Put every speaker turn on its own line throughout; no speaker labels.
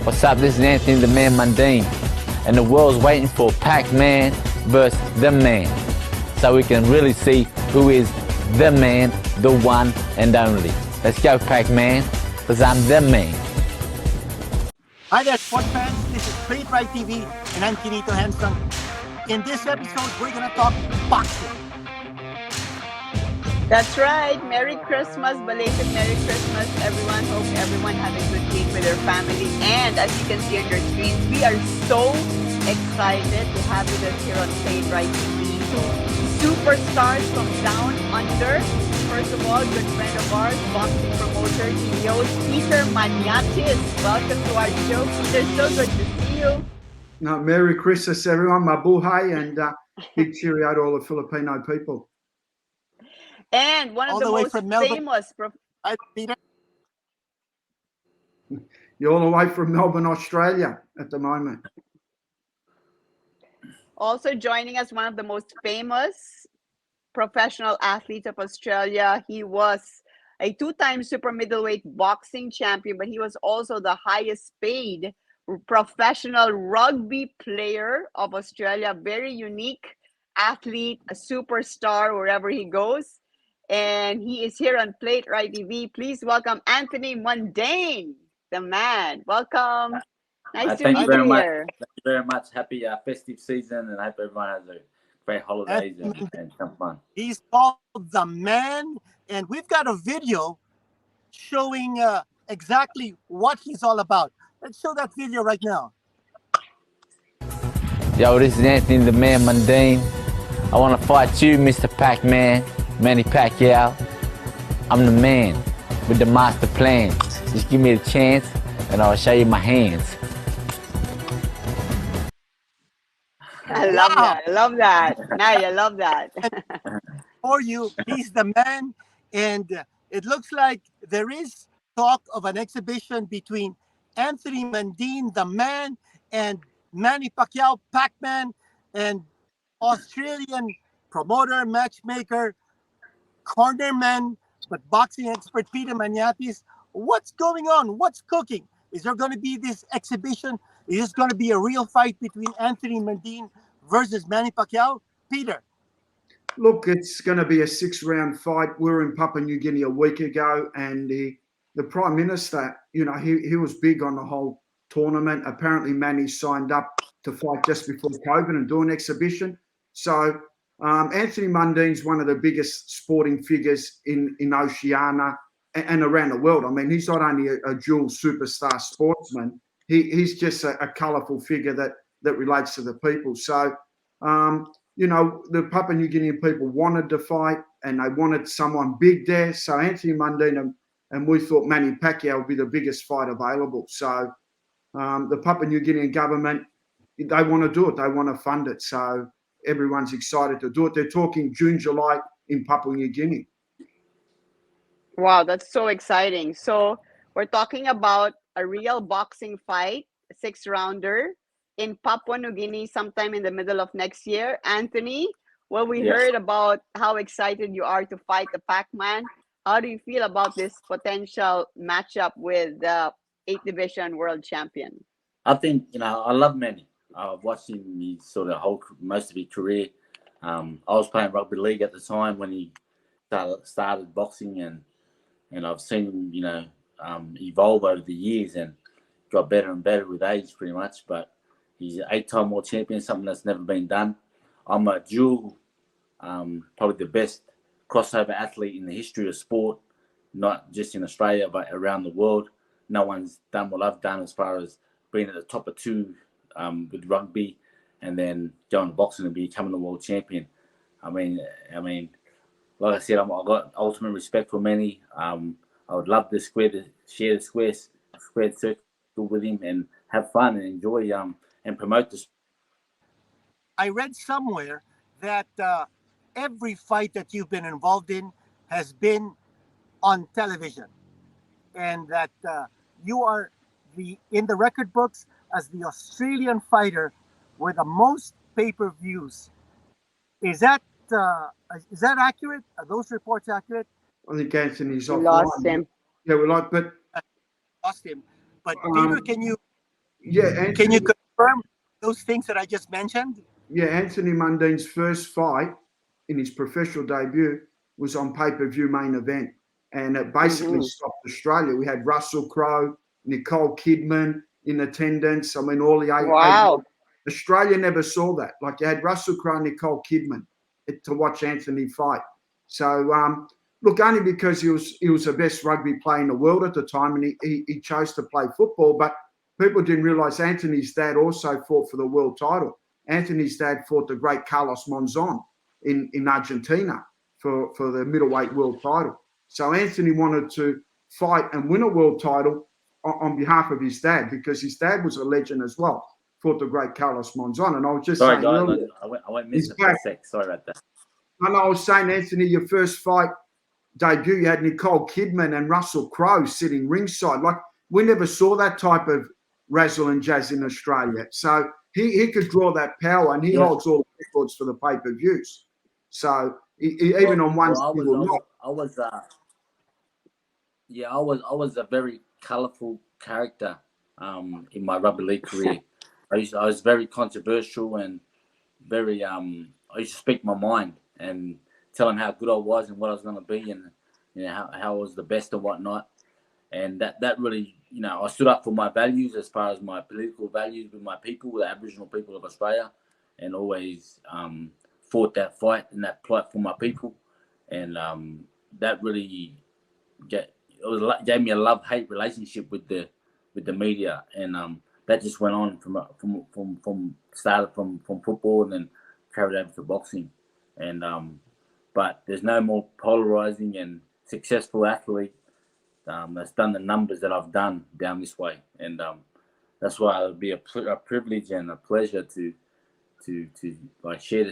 What's up? This is Anthony the Man Mundine, and the world's waiting for Pac-Man versus the Man, so we can really see who is the man, the one and only. Let's go, Pac-Man, because I'm the man.
Hi there, sports fans. This is Play Right TV, and I'm Kinito Hanson. In this episode, we're going to talk boxing.
That's right. Merry Christmas, belated Merry Christmas, everyone. Hope everyone had a good week with their family. And as you can see on your screens, we are so excited to have you guys here on Play Right TV. Two superstars from down under. First of all, good friend of ours, boxing promoter, CEO, Peter Maniatis. Welcome to our show, Peter. So good to see you.
Merry Christmas, everyone. Mabuhay, and big cheerio to all the Filipino people.
And one of the most famous...
Hi, Peter.
You're all the way from Melbourne, Australia at the moment.
Also joining us, one of the most famous professional athletes of Australia. He was a two-time super middleweight boxing champion, but he was also the highest paid professional rugby player of Australia. Very unique athlete, a superstar wherever he goes. And he is here on Plate Right TV. Please welcome Anthony Mundine, the man. Welcome. Nice to meet you here.
Thank you very much. Happy festive season, and I hope everyone has a great holidays and some fun.
He's called the man, and we've got a video showing exactly what he's all about. Let's show that video right now.
Yo, this is Anthony the Man Mundine. I want to fight you, Mr. Pac-Man, Manny Pacquiao. I'm the man with the master plan. Just give me a chance and I'll show you my hands.
I love that. I love that. I love that.
For you, he's the man, and it looks like there is talk of an exhibition between Anthony Mundine, the man, and Manny Pacquiao, Pac-Man, and Australian promoter, matchmaker, cornerman, but boxing expert Peter Maniatis. What's going on? What's cooking? Is there going to be this exhibition? Is this going to be a real fight between Anthony Mundine versus Manny Pacquiao? Peter.
Look, it's going to be a 6-round fight. We were in Papua New Guinea a week ago, and the Prime Minister, he was big on the whole tournament. Apparently, Manny signed up to fight just before COVID and do an exhibition. So Anthony Mundine's one of the biggest sporting figures in Oceania and around the world. I mean, he's not only a dual superstar sportsman, he's just a colourful figure that relates to the people. So, the Papua New Guinean people wanted to fight and they wanted someone big there. So Anthony Mundine and we thought Manny Pacquiao would be the biggest fight available. So the Papua New Guinean government, they want to do it. They want to fund it. So everyone's excited to do it. They're talking June, July in Papua New Guinea.
Wow, that's so exciting. So we're talking about a real boxing fight, a 6-rounder in Papua New Guinea sometime in the middle of next year. Anthony, we heard about how excited you are to fight the Pac-Man. How do you feel about this potential matchup with the 8th Division World Champion?
I think, I love Manny. I've watched him most of his career. I was playing rugby league at the time when he started boxing, and I've seen him, evolve over the years and got better and better with age, pretty much. But he's an 8-time world champion, something that's never been done. I'm a dual, probably the best crossover athlete in the history of sport, not just in Australia but around the world. No one's done what I've done as far as being at the top of 2 with rugby, and then going to boxing and becoming the world champion. I mean, like I said, I've got ultimate respect for Manny. I would love to share the square circle with him and have fun and enjoy and promote this.
I read somewhere that every fight that you've been involved in has been on television, and that you are in the record books as the Australian fighter with the most pay-per-views. Is that accurate? Are those reports accurate?
I think Anthony's offline.
Lost him.
Yeah, lost him.
But Peter, can you
Yeah, Anthony,
Can you confirm those things that I just mentioned?
yeah, Anthony Mundine's first fight in his professional debut was on pay-per-view main event, and it basically stopped Australia. We had Russell Crowe, Nicole Kidman in attendance. I mean, all the eight.
Wow.
Australia never saw that. Like, you had Russell Crowe, Nicole Kidman to watch Anthony fight. So, look, only because he was the best rugby player in the world at the time, and he chose to play football. But people didn't realise Anthony's dad also fought for the world title. Anthony's dad fought the great Carlos Monzon in Argentina for the middleweight world title. So Anthony wanted to fight and win a world title on behalf of his dad, because his dad was a legend as well, fought the great Carlos Monzon. And I was just
Sorry,
saying
guys,
earlier,
I went missing for a sec. Sorry about that.
and I was saying, Anthony, your first fight debut, you had Nicole Kidman and Russell Crowe sitting ringside. Like, we never saw that type of razzle and jazz in Australia. So he could draw that power, and he holds all the records for the pay-per-views. So even on one,
I was a very colourful character in my rugby league career. I was very controversial and very I used to speak my mind and tell them how good I was and what I was going to be, and how I was the best and whatnot. And that really, I stood up for my values as far as my political values with my people, the Aboriginal people of Australia, and always fought that fight and that plight for my people. And that really gave me a love-hate relationship with the media, and that just went on from started from football and then carried over to boxing. And but there's no more polarizing and successful athlete that's done the numbers that I've done down this way, and that's why it would be a privilege and a pleasure to like share the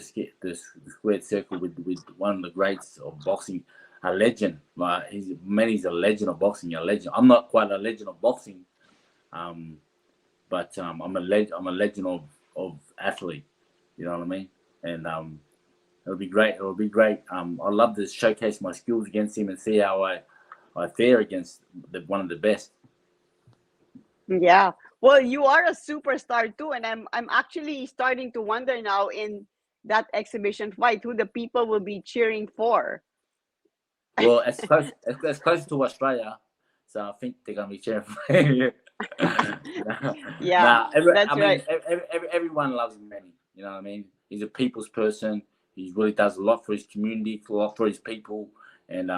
squared circle with one of the greats of boxing, a legend. Like Manny's a legend of boxing, a legend. I'm not quite a legend of boxing, but I'm a legend of athlete. You know what I mean? And it'll be great. It'll be great. I'd love to showcase my skills against him and see how I fare against one of the best.
Yeah. Well, you are a superstar too, and I'm actually starting to wonder now in that exhibition fight who the people will be cheering for.
Well, it's close to Australia, so I think they're gonna be cheering for me.
Yeah, right.
Everyone loves Manny. You know what I mean? He's a people's person. He really does a lot for his community, a lot for his people, and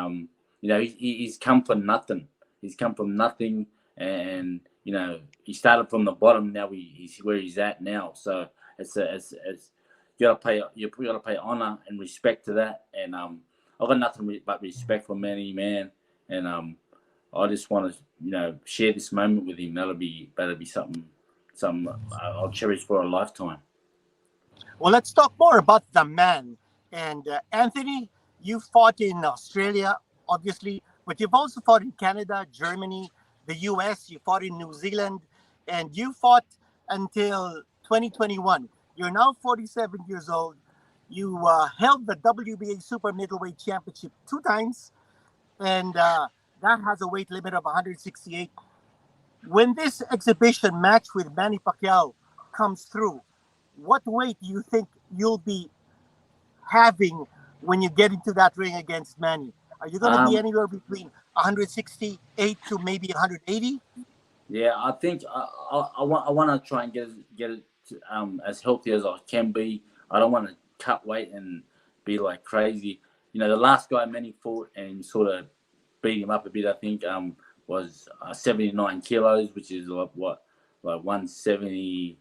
he's come from nothing. He's come from nothing, and he started from the bottom. Now he's where he's at now. So it's you gotta pay honor and respect to that. And I've got nothing but respect for Manny, man. And I just want to share this moment with him. That'll be something I'll cherish for a lifetime.
Well, let's talk more about the man. And Anthony, you fought in Australia, obviously, but you've also fought in Canada, Germany, the US, you fought in New Zealand, and you fought until 2021. You're now 47 years old. You held the WBA Super Middleweight Championship 2 times, and that has a weight limit of 168. When this exhibition match with Manny Pacquiao comes through, what weight do you think you'll be having when you get into that ring against Manny? Are you going to be anywhere between 168 to maybe 180?
Yeah, I think I want to try and get it as healthy as I can be. I don't want to cut weight and be like crazy. The last guy Manny fought and sort of beat him up a bit, I think, was 79 kilos, which is like 170.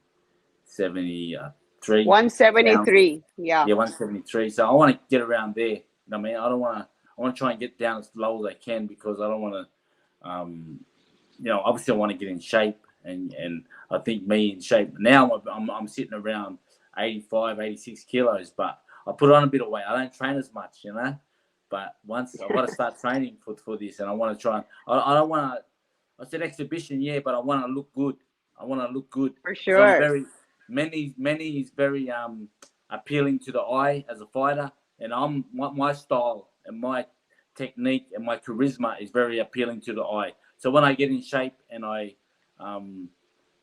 73.
173. Yeah.
Yeah, 173. So I want to get around there. I mean, I want to try and get down as low as I can, because I don't want to, obviously I want to get in shape, and I think me in shape now. I'm sitting around 85, 86 kilos, but I put on a bit of weight. I don't train as much, but once I've got to start training for this, and I want to try. I don't want to. It's an exhibition, yeah, but I want to look good. I want to look good.
For sure.
Manny is very appealing to the eye as a fighter, and my style and my technique and my charisma is very appealing to the eye. So when I get in shape and I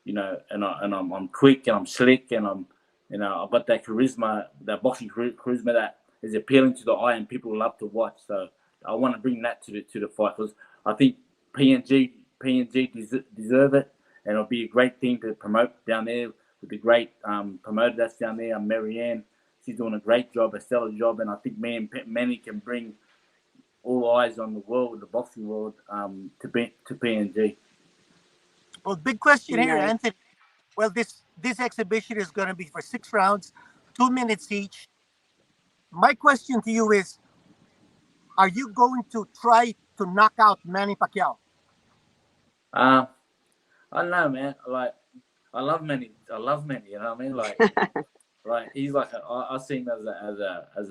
you know, and I'm quick and I'm slick and I've got that charisma, that boxing charisma that is appealing to the eye and people love to watch. So I want to bring that to the fight because I think PNG deserve it, and it'll be a great thing to promote down there with the great promoter that's down there, Marianne. She's doing a great job, a stellar job, and I think me and Manny can bring all eyes on the world, the boxing world, to PNG.
Well, big question here,
Nice.
Anthony. Well, this exhibition is going to be for 6 rounds, 2 minutes each. My question to you is, are you going to try to knock out Manny Pacquiao?
I don't know, man. Like, I love Manny. You know what I mean? Like he's like I see him as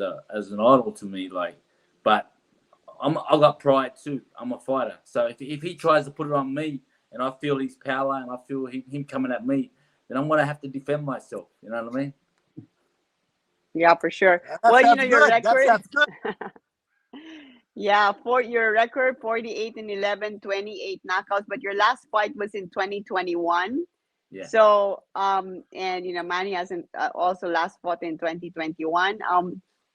an idol to me. Like, but I got pride too. I'm a fighter. So if he tries to put it on me, and I feel his power, and I feel him coming at me, then I'm gonna have to defend myself. You know what I mean?
Yeah, for sure.
That
Well, you
sounds
know your
good. That
record.
sounds good.
Yeah, for your record, 48-11, 28 knockouts. But your last fight was in 2021.
Yeah.
So, and you know, Manny hasn't also last fought in 2021.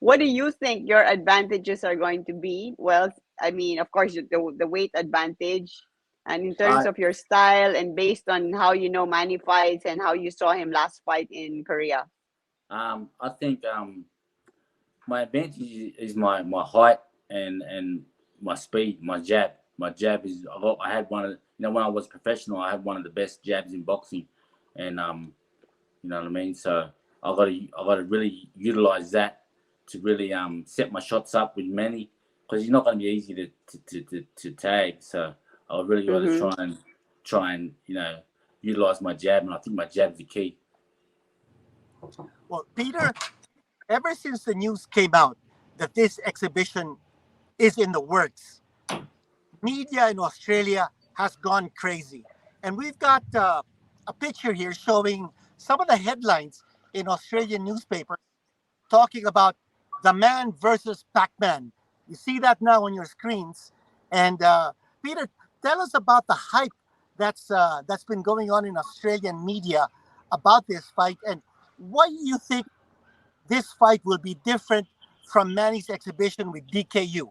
What do you think your advantages are going to be? Well, I mean, of course, the weight advantage, and in terms of your style, and based on how you know Manny fights and how you saw him last fight in Korea.
I think my advantage is my height and my speed, my jab. My jab is I had one of, you know, when I was professional, I had one of the best jabs in boxing, and you know what I mean. So I got to really utilize that to really set my shots up with Manny, because he's not going to be easy to tag. So I really got to try and you know utilize my jab, and I think my jab is the key.
Well, Peter, ever since the news came out that this exhibition is in the works, media in Australia has gone crazy. And we've got a picture here showing some of the headlines in Australian newspapers talking about the man versus Pac-Man. You see that now on your screens. And Peter, tell us about the hype that's been going on in Australian media about this fight, and why do you think this fight will be different from Manny's exhibition with DKU?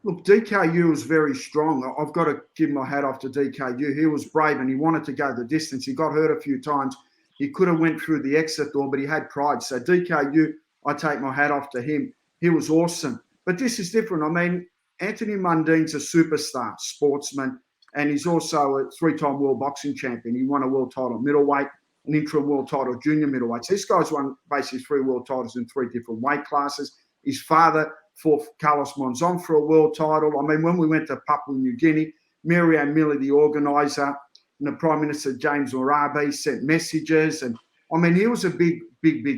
Look, DKU was very strong. I've got to give my hat off to DKU. He was brave and he wanted to go the distance. He got hurt a few times. He could have went through the exit door, but he had pride. So DKU, I take my hat off to him. He was awesome. But this is different. I mean, Anthony Mundine's a superstar sportsman, and he's also a 3-time world boxing champion. He won a world title middleweight, an interim world title junior middleweight. So this guy's won basically 3 world titles in 3 different weight classes. His father fought Carlos Monzon for a world title. I mean, when we went to Papua New Guinea, Miriam Miller, the organizer, and the Prime Minister James Marabe sent messages. And I mean, he was a big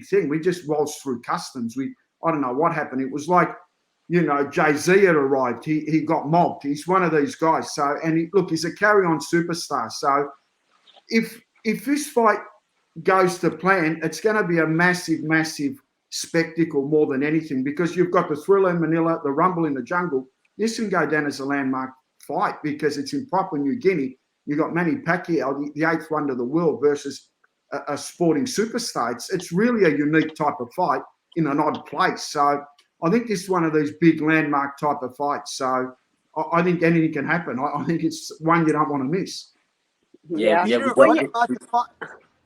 thing. We just waltzed through customs. I don't know what happened. It was like, you know, Jay-Z had arrived. He got mobbed. He's one of these guys. So, and look, he's a carry-on superstar. So if this fight goes to plan, it's going to be a massive spectacle more than anything, because you've got the Thriller in Manila, the Rumble in the Jungle. This can go down as a landmark fight because it's in Papua New Guinea. You've got Manny Pacquiao, the 8th wonder of the world, versus a sporting superstar. It's really a unique type of fight in an odd place. So I think this is one of these big landmark type of fights. So I think anything can happen. I think it's one you don't want to miss.
Yeah.
Peter,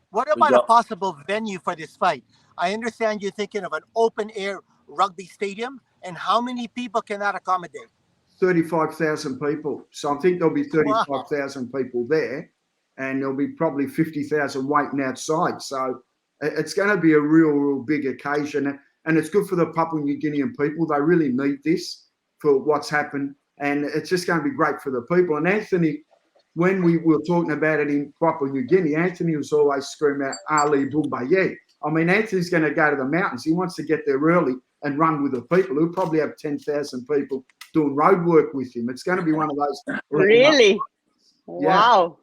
what about a possible venue for this fight? I understand you're thinking of an open-air rugby stadium, and how many people can that accommodate?
35,000 people. So I think there'll be 35,000 people there, and there'll be probably 50,000 waiting outside. So it's going to be a real big occasion, and it's good for the Papua New Guinean people. They really need this for what's happened, and it's just going to be great for the people. And Anthony, when we were talking about it in Papua New Guinea, Anthony was always screaming out Ali Bumbaye. I mean, Anthony's going to go to the mountains. He wants to get there early and run with the people. He'll probably have 10,000 people doing road work with him. It's going to be one of those.
Really? Wow.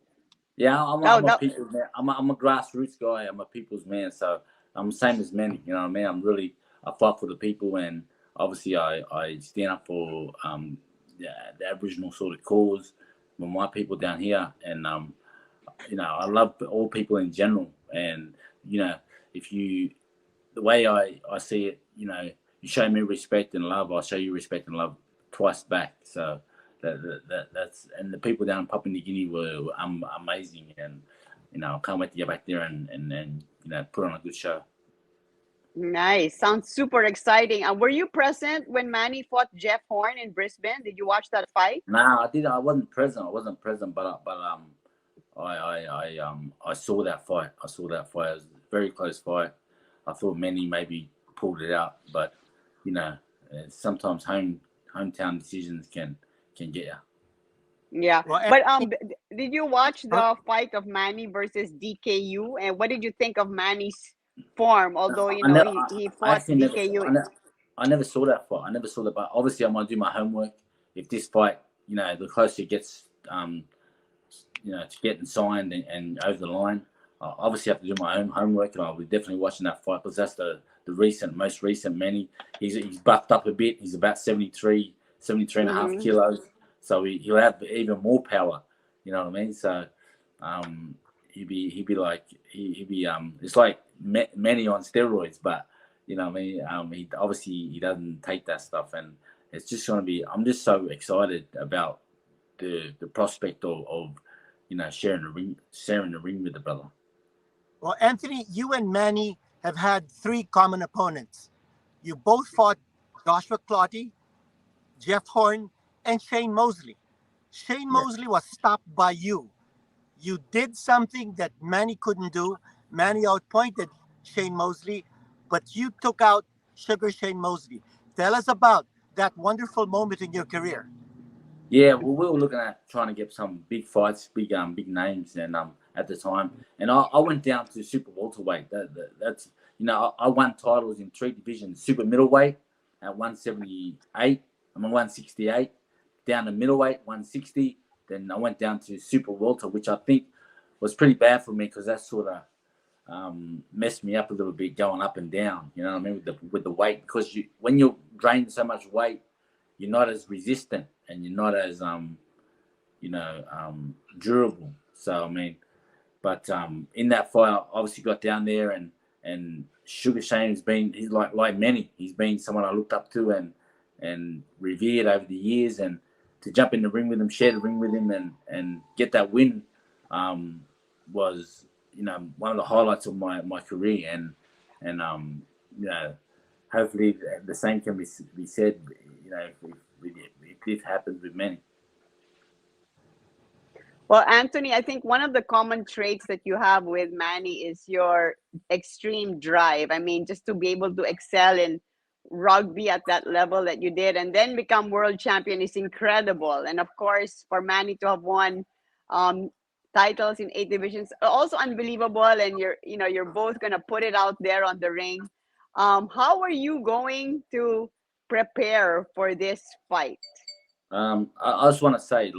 Yeah, I'm a people's man. I'm a grassroots guy. I'm a people's man. So I'm the same as Manny. You know what I mean? I fight for the people, and obviously I stand up for the Aboriginal sort of cause with my people down here. And I love all people in general, and if you, the way I see it, you show me respect and love, I'll show you respect and love twice back. So that's, and the people down in Papua New Guinea were amazing, and I can't wait to get back there and put on a good show.
Nice. Sounds super exciting. And were you present when Manny fought Jeff Horn in Brisbane? Did you watch that fight?
No, I wasn't present. But I saw that fight. It was a very close fight. I thought Manny maybe pulled it out, but sometimes hometown decisions can get you.
Yeah.
Well,
But did you watch the fight of Manny versus DKU? And what did you think of Manny's form? Although he fought DKU.
I never saw that fight. I never saw that, but obviously I'm gonna do my homework. If this fight, the closer it gets, to getting signed and over the line, I obviously have to do my own homework, and I'll be definitely watching that fight because that's the most recent Manny. He's buffed up a bit. He's about 73 and a half kilos, so he'll have even more power. You know what I mean? So he'd be like it's like Manny on steroids, but you know what I mean. He obviously doesn't take that stuff, and it's just going to be. I'm just so excited about the prospect of sharing the ring with the brother.
Well, Anthony, you and Manny have had 3 common opponents. You both fought Joshua Clottey, Jeff Horn, and Shane Mosley. Shane Mosley was stopped by you. You did something that Manny couldn't do. Manny outpointed Shane Mosley, but you took out Sugar Shane Mosley. Tell us about that wonderful moment in your career.
Yeah, well, we were looking at trying to get some big fights, big names, and at the time, and I went down to super welterweight. That's I won titles in 3 divisions: super middleweight at 178, 168, down to middleweight 160. Then I went down to super welter, which I think was pretty bad for me because that sort of messed me up a little bit going up and down. You know what I mean, with the weight, because when you're draining so much weight, you're not as resistant and you're not as durable. So I mean, but in that fight, I obviously got down there, and Sugar Shane's he's like Manny. He's been someone I looked up to and revered over the years, and to jump in the ring with him, share the ring with him, and get that win was one of the highlights of my career, and hopefully the same can be said if this happens with Manny.
Well, Anthony, I think one of the common traits that you have with Manny is your extreme drive. I mean, just to be able to excel in rugby at that level that you did and then become world champion is incredible. And of course, for Manny to have won titles in 8 divisions, also unbelievable. And you're both going to put it out there on the ring. How are you going to prepare for this fight?
I just want to say,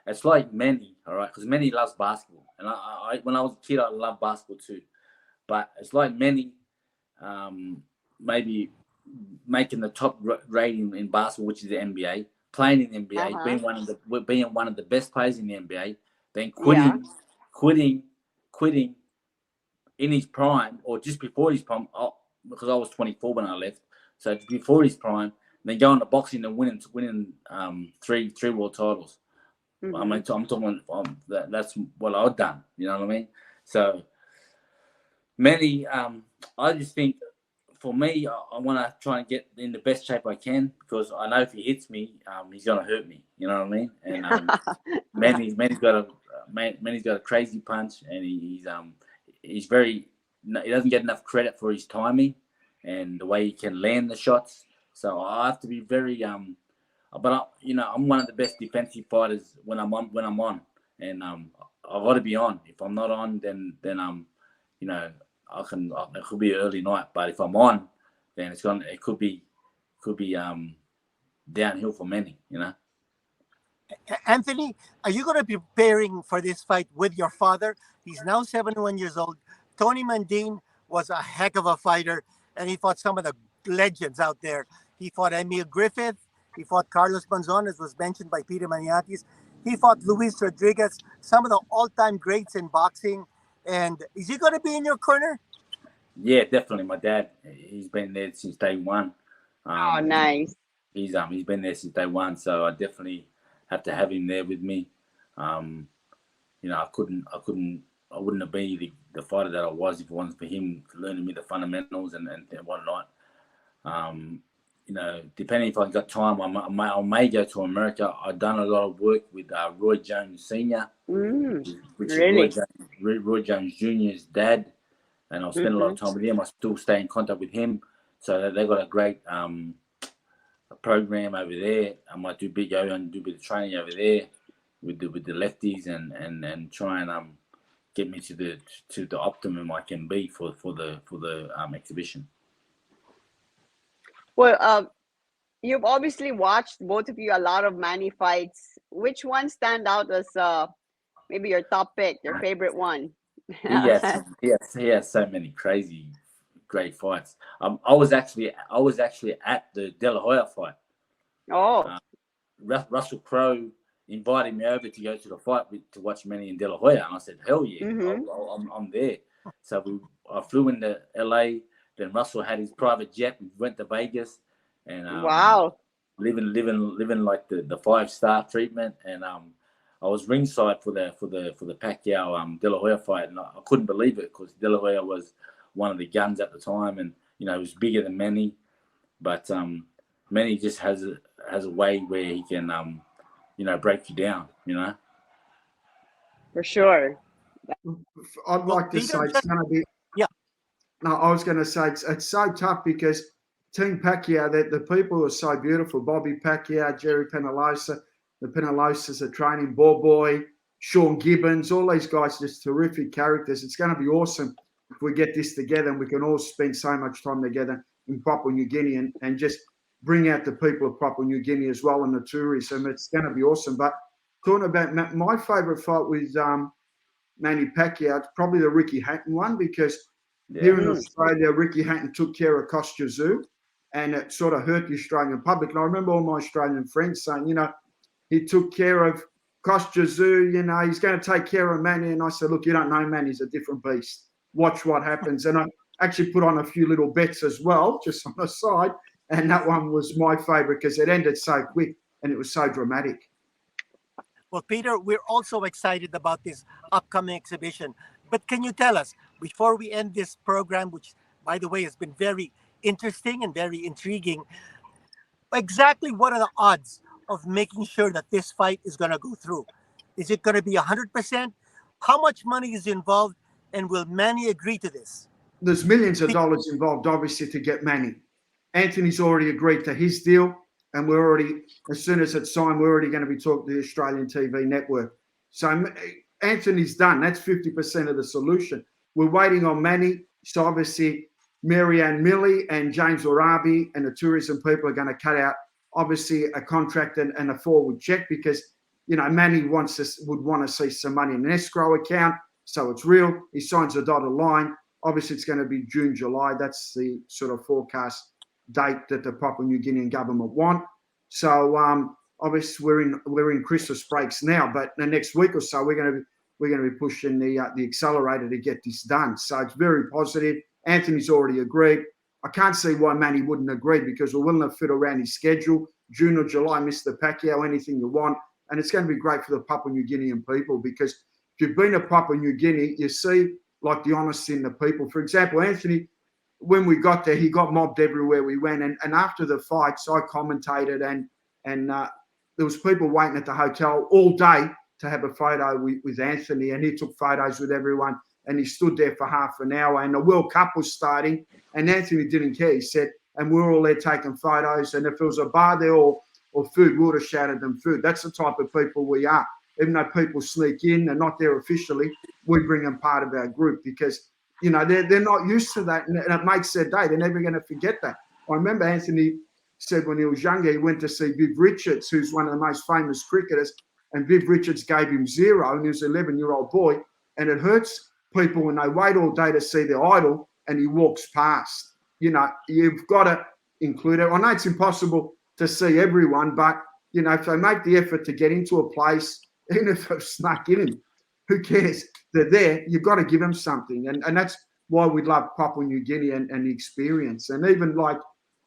it's like Manny, all right, because Manny loves basketball, and I when I was a kid, I loved basketball too. But it's like Manny, maybe making the top rating in basketball, which is the NBA, playing in the NBA, being one of the best players in the NBA, then quitting in his prime or just before his prime, because I was 24 when I left, so before his prime, then going to boxing and winning 3 world titles. Mm-hmm. I mean, I'm talking. That's what I've done. You know what I mean? So Manny, I just think for me, I want to try and get in the best shape I can because I know if he hits me, he's gonna hurt me. You know what I mean? And Manny's got a crazy punch, and he's very. He doesn't get enough credit for his timing and the way he can land the shots. So I have to be very but I'm one of the best defensive fighters when I'm on, and I've got to be on. If I'm not on, then it could be an early night. But if I'm on, then it could be downhill for many.
Anthony, are you going to be preparing for this fight with your father? He's now 71 years old. Tony Mundine was a heck of a fighter, and he fought some of the legends out there. He fought Emil Griffith. He fought Carlos Banzon, as was mentioned by Peter Maniatis. He fought Luis Rodriguez, some of the all-time greats in boxing. And is he going to be in your corner?
Yeah, definitely. My dad, he's been there since day one.
Oh, nice.
He's been there since day one, so I definitely have to have him there with me. You know, I wouldn't have been the fighter that I was if it wasn't for him learning me the fundamentals and whatnot. You know, depending if I got time, I may go to America. I've done a lot of work with Roy Jones Sr., which
Really?
is Roy Jones Jr.'s dad, and I'll spend a lot of time with him. I still stay in contact with him, so they've got a great program over there. I might do a bit of training over there with the lefties and try and get me to the optimum I can be for the exhibition.
Well, you've obviously watched, both of you, a lot of Manny fights. Which one stand out as maybe your top pick, your favorite one?
He has so many crazy, great fights. I was actually at the De La Hoya fight.
Oh,
Russell Crowe invited me over to go to the fight to watch Manny and De La Hoya, and I said, "Hell yeah, I'm there." So I flew into LA. Then Russell had his private jet. We went to Vegas, and
wow,
living like the 5-star treatment. And I was ringside for the Pacquiao De La Hoya fight, and I couldn't believe it because De La Hoya was one of the guns at the time, and you know he was bigger than Manny, but Manny just has a way where he can you know, break you down, you know.
for sure.
I'd like to say it's going to be.
Yeah.
No, I was going to say it's so tough because Team Pacquiao, the people are so beautiful. Bobby Pacquiao, Jerry Penalosa, the Penalosas are training, Boy, Sean Gibbons, all these guys, just terrific characters. It's going to be awesome if we get this together and we can all spend so much time together in Papua New Guinea and just bring out the people of Papua New Guinea as well and the tourism. It's going to be awesome. But talking about my favourite fight with Manny Pacquiao, it's probably the Ricky Hatton one because here in Australia, Ricky Hatton took care of Kostya Tszyu and it sort of hurt the Australian public. And I remember all my Australian friends saying, you know, he took care of Kostya Tszyu, you know, he's going to take care of Manny. And I said, look, you don't know Manny's a different beast. Watch what happens. And I actually put on a few little bets as well, just on the side. And that one was my favourite because it ended so quick and it was so dramatic.
Well, Peter, we're also excited about this upcoming exhibition. But can you tell us, before we end this program, which, by the way, has been very interesting and very intriguing, exactly what are the odds of making sure that this fight is going to go through? Is it going to be 100%? How much money is involved? And will Manny agree to this?
There's millions of dollars involved, obviously, to get Manny. Anthony's already agreed to his deal, and we're already, as soon as it's signed, we're already going to be talking to the Australian TV network. So Anthony's done. That's 50% of the solution. We're waiting on Manny. So obviously, Marianne Milley and James Arabi and the tourism people are going to cut out, obviously, a contract and a forward check because, you know, Manny would want to see some money in an escrow account. So it's real. He signs a dotted line. Obviously, it's going to be June, July. That's the sort of forecast date that the Papua New Guinean government want. So obviously we're in Christmas breaks now, but the next week or so we're going to be pushing the accelerator to get this done. So it's very positive. Anthony's already agreed. I can't see why Manny wouldn't agree because we're willing to fit around his schedule. June or July, Mr. Pacquiao, anything you want, and it's going to be great for the Papua New Guinean people because if you've been to Papua New Guinea, you see like the honesty in the people. For example, Anthony, when we got there, he got mobbed everywhere we went. And after the fights, I commentated and there was people waiting at the hotel all day to have a photo with Anthony. And he took photos with everyone. And he stood there for half an hour. And the World Cup was starting. And Anthony didn't care. He said, and we're all there taking photos. And if there was a bar there or food, we would have shouted them food. That's the type of people we are. Even though people sneak in, they're not there officially, we bring them part of our group because you know, they're not used to that, and it makes their day. They're never going to forget that. I remember Anthony said when he was younger, he went to see Viv Richards, who's one of the most famous cricketers, and Viv Richards gave him 0, and he was an 11-year-old boy, and it hurts people when they wait all day to see their idol, and he walks past. You know, you've got to include it. I know it's impossible to see everyone, but, you know, if they make the effort to get into a place even if they've snuck in him, who cares? They're there. You've got to give them something. And that's why we love Papua New Guinea and the experience. And even like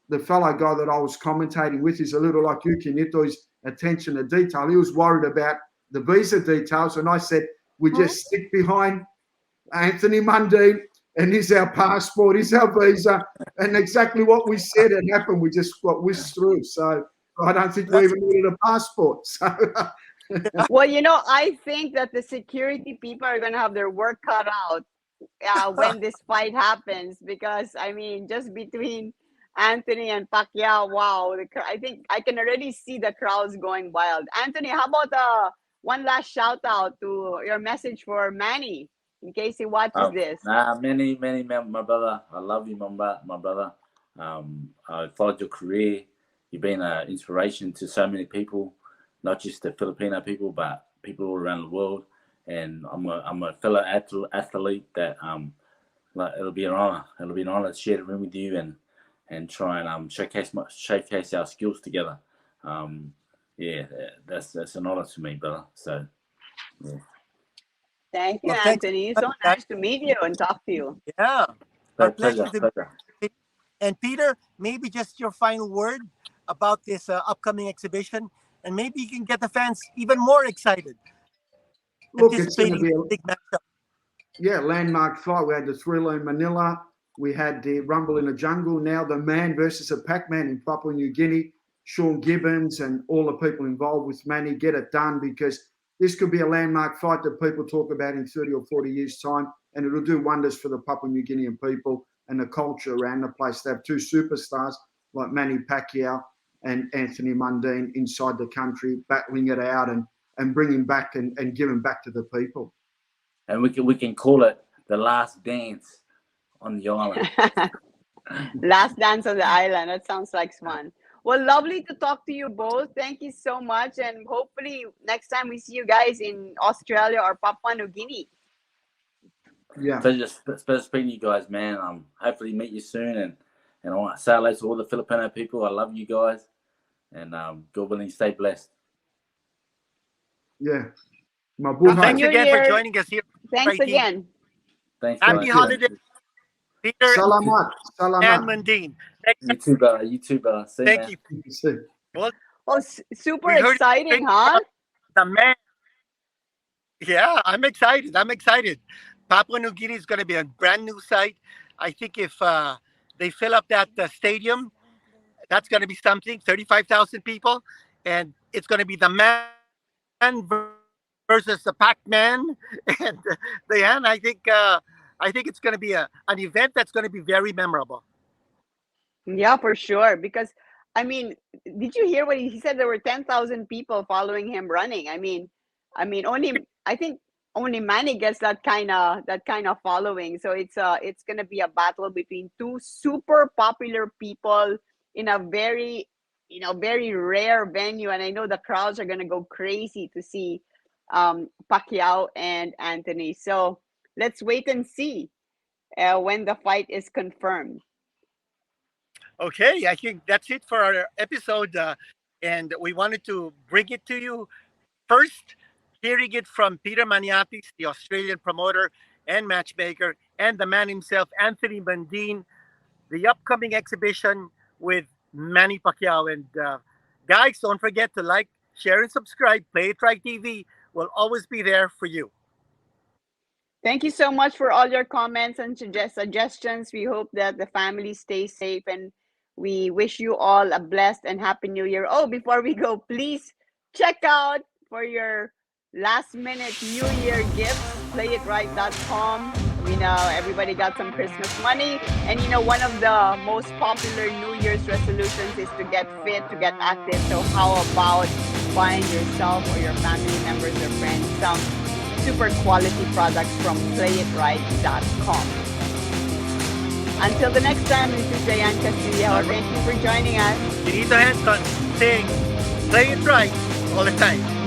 the fellow guy that I was commentating with is a little like you, Kinito's attention to detail. He was worried about the visa details. And I said, we just stick behind Anthony Mundine, and here's our passport, here's our visa. And exactly what we said had happened. We just got whisked through. So I don't think we even needed a passport. So
Well, I think that the security people are going to have their work cut out when this fight happens, because I mean, just between Anthony and Pacquiao, wow, I think I can already see the crowds going wild. Anthony, how about one last shout out to your message for Manny in case he watches this?
Manny, my brother, I love you, my brother. I followed your career. You've been an inspiration to so many people, not just the Filipino people, but people all around the world. And I'm a fellow athlete that it'll be an honor. It'll be an honor to share the room with you and try and showcase our skills together. That's an honor to me, brother. So, yeah.
Thank you, Anthony. So nice to meet you and talk to you.
Yeah.
Pleasure.
And Peter, maybe just your final word about this upcoming exhibition, and maybe you can get the fans even more excited.
Look, it's going to be
a big matchup.
Landmark fight. We had the Thriller in Manila. We had the Rumble in the Jungle. Now the man versus a Pac-Man in Papua New Guinea. Sean Gibbons and all the people involved with Manny, get it done, because this could be a landmark fight that people talk about in 30 or 40 years' time, and it'll do wonders for the Papua New Guinean people and the culture around the place. They have two superstars like Manny Pacquiao and Anthony Mundine inside the country, battling it out and bringing back and giving back to the people.
And we can call it the last dance on the island.
Last dance on the island. That sounds like fun. Well, lovely to talk to you both. Thank you so much. And hopefully next time we see you guys in Australia or Papua New Guinea.
Yeah. Pleasure speaking to you guys, man. Hopefully meet you soon. And I want to say hello to all the Filipino people. I love you guys. And God willing, stay blessed.
Yeah.
Thanks again for joining us here.
Thanks again.
Thanks.
Happy holidays, Peter.
Salamat.
And Mundine.
You too, brother. See
Thank
you.
Well, super exciting, huh?
The man. Yeah, I'm excited. Papua New Guinea is going to be a brand new site. I think if they fill up that stadium, that's going to be something. 35,000 people, and it's going to be the man versus the Pac-Man, and I think it's going to be an event that's going to be very memorable.
Yeah, for sure. Because I mean, did you hear what he said? There were 10,000 people following him running. I mean, I think only Manny gets that kind of following. So it's going to be a battle between two super popular people in a very very rare venue, and I know the crowds are going to go crazy to see Pacquiao and Anthony. So let's wait and see when the fight is confirmed.
Okay, I think that's it for our episode, and we wanted to bring it to you first, hearing it from Peter Maniatis, the Australian promoter and matchmaker, and the man himself, Anthony Mundine, the upcoming exhibition with Manny Pacquiao. And guys, don't forget to like, share, and subscribe. Play It Right TV will always be there for you.
Thank you so much for all your comments and suggestions. We hope that the family stays safe, and we wish you all a blessed and happy new year. Oh, before we go, please check out for your last minute New Year gifts, playitright.com. We know everybody got some Christmas money, and one of the most popular New Year's resolutions is to get fit, to get active. So how about buying yourself or your family members or friends some super quality products from playitright.com. Until the next time, this is Jayan Castillo. Thank you for joining us.
Kinito Henson saying, play it right all the time.